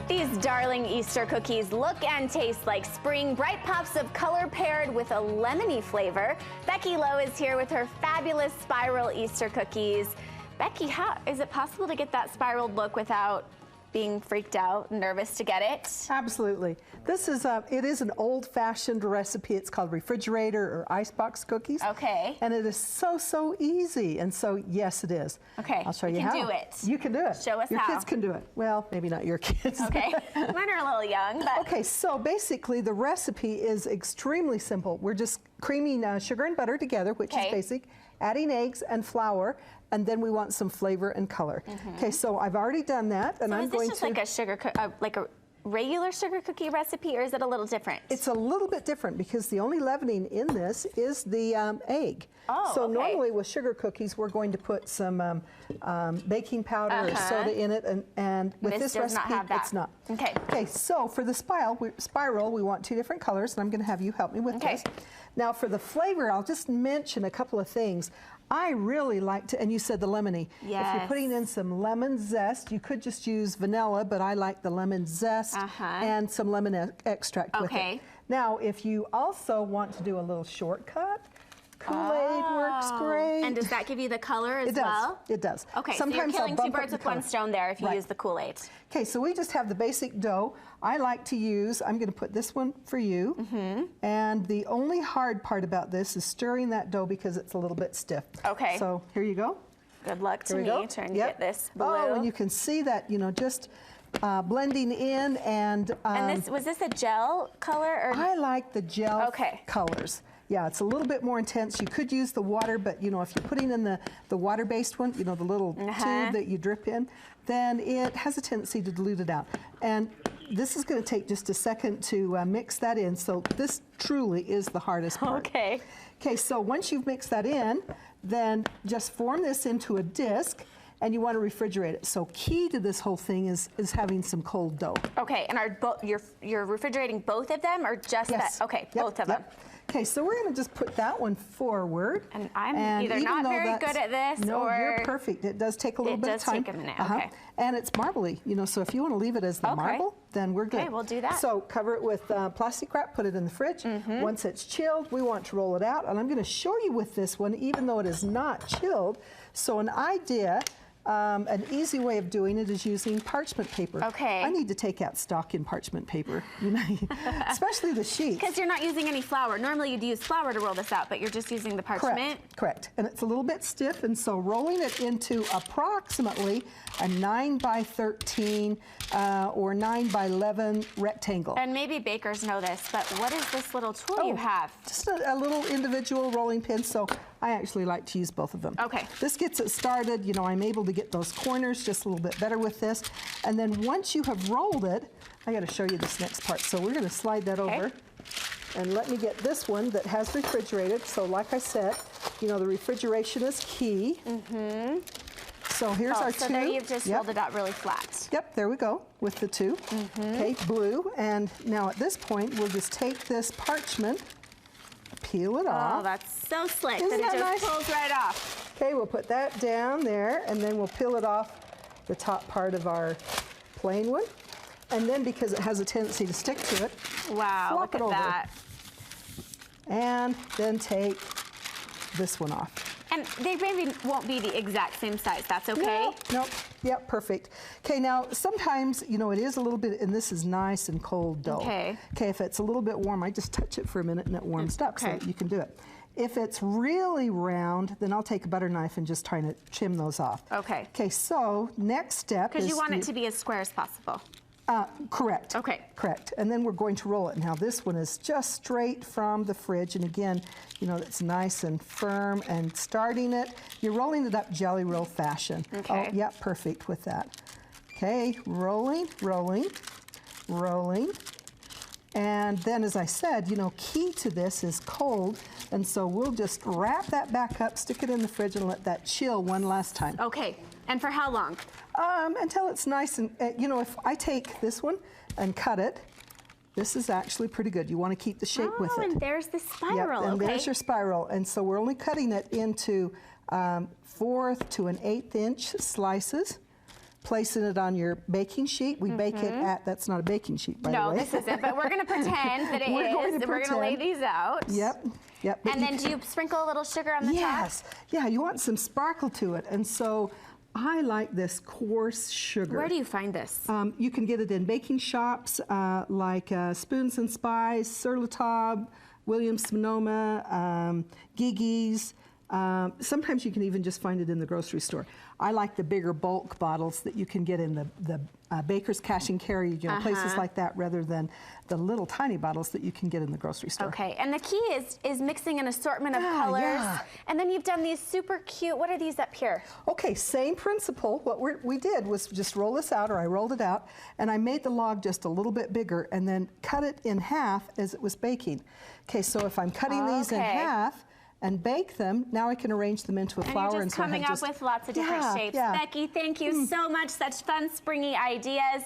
These darling Easter cookies look and taste like spring, bright pops of color paired with a lemony flavor. Becky Low is here with her fabulous spiral Easter cookies. Becky, how is it possible to get that spiraled look without being freaked out, nervous to get it? Absolutely. This is it is an old-fashioned recipe. It's called refrigerator or icebox cookies. Okay. And it is so easy. And so yes, it is. Okay. I'll show you how. You can do it. You can do it. Show us your how. Your kids can do it. Well, maybe not your kids. Okay. Mine are a little young, but. Okay, so basically the recipe is extremely simple. We're just creaming sugar and butter together, which is basic, adding eggs and flour, and then we want some flavor and color. Okay, so I've already done that, and so I'm going to. Is this just like a regular sugar cookie recipe, or is it a little different? It's a little bit different because the only leavening in this is the egg. Oh, so normally with sugar cookies, we're going to put some baking powder or soda in it, and with this recipe, it's not. Okay. Okay, so for the spiral, we want two different colors, and I'm going to have you help me with this. Now for the flavor, I'll just mention a couple of things. I really like to, and you said the lemony. Yes. If you're putting in some lemon zest, you could just use vanilla, but I like the lemon zest and some lemon extract with it. Now, if you also want to do a little shortcut, Kool-Aid works great. And does that give you the color as well? It does. Okay, sometimes so you're killing two birds with one stone there if you use the Kool-Aid. Okay, so we just have the basic dough. I like to use, I'm going to put this one for you. And the only hard part about this is stirring that dough because it's a little bit stiff. Okay. So here you go. Good luck to me trying to get this blue. Oh, and you can see that, you know, just blending in and this, was this a gel color? Or? I like the gel colors. Yeah, it's a little bit more intense. You could use the water, but you know, if you're putting in the water-based one, you know, the little tube that you drip in, then it has a tendency to dilute it out. And this is going to take just a second to mix that in. So this truly is the hardest part. Okay. Okay, so once you've mixed that in, then just form this into a disc, and you want to refrigerate it. So key to this whole thing is having some cold dough. Okay, and are you're refrigerating both of them, or just that? Okay, both of them. Okay, so we're going to just put that one forward. And I'm either not very good at this, or you're perfect. It does take a little bit of time. It does take a minute. Okay. And it's marbly, you know. So if you want to leave it as the marble, then we're good. Okay, we'll do that. So cover it with plastic wrap. Put it in the fridge. Once it's chilled, we want to roll it out. And I'm going to show you with this one, even though it is not chilled. So an idea. An easy way of doing it is using parchment paper. Okay. I need to take out stock in parchment paper, you know, especially the sheets. Because you're not using any flour. Normally you'd use flour to roll this out, but you're just using the parchment? Correct. And it's a little bit stiff, and so rolling it into approximately a 9 by 13 or 9 by 11 rectangle. And maybe bakers know this, but what is this little tool you have? Just a little individual rolling pin, so I actually like to use both of them. Okay. This gets it started. You know, I'm able to get those corners just a little bit better with this. And then once you have rolled it, I got to show you this next part. So we're going to slide that over. And let me get this one that has refrigerated. So like I said, you know, the refrigeration is key. So here's our two. So there you've just rolled it out really flat. Yep, there we go with the two. Okay, blue. And now at this point, we'll just take this parchment, peel it off. Oh, that's so slick that it just pulls right off. Okay, we'll put that down there, and then we'll peel it off the top part of our plain one. And then because it has a tendency to stick to it, look at that. And then take this one off. And they maybe won't be the exact same size. That's okay? Nope. Yep, perfect. Okay, now sometimes, you know, it is a little bit, and this is nice and cold dough. Okay, if it's a little bit warm, I just touch it for a minute and it warms up so that you can do it. If it's really round, then I'll take a butter knife and just try to trim those off. Okay, so next step is... Because you want it to be as square as possible. Correct. Okay. Correct. And then we're going to roll it. Now this one is just straight from the fridge, and again, you know, it's nice and firm, and starting it, you're rolling it up jelly roll fashion. Okay. Oh, yeah, perfect with that. Okay, rolling, rolling, rolling. And then, as I said, you know, key to this is cold, and so we'll just wrap that back up, stick it in the fridge, and let that chill one last time. Okay. And for how long? Until it's nice and, you know, if I take this one and cut it, this is actually pretty good. You want to keep the shape with it. And there's the spiral, and there's your spiral. And so we're only cutting it into 1/4 to 1/8 inch slices. placing it on your baking sheet. We bake it at, that's not a baking sheet, by the way. No, this isn't, but we're going to pretend that it is. We're going to lay these out. Yep. Yep. And then do you sprinkle a little sugar on the top? Yes. Yeah, you want some sparkle to it. And so I like this coarse sugar. Where do you find this? You can get it in baking shops like Spoons and Spice, Sur La Table, Williams-Sonoma, Gigi's. Sometimes you can even just find it in the grocery store. I like the bigger bulk bottles that you can get in the baker's cash and carry, places like that, rather than the little tiny bottles that you can get in the grocery store. Okay, and the key is mixing an assortment of colors. Yeah. And then you've done these super cute, what are these up here? Okay, same principle. What we did was just roll this out, or I rolled it out, and I made the log just a little bit bigger and then cut it in half as it was baking. Okay, so if I'm cutting these in half and bake them, now I can arrange them into a flower. And you're just coming up with lots of different shapes. Yeah. Becky, thank you so much. Such fun, springy ideas.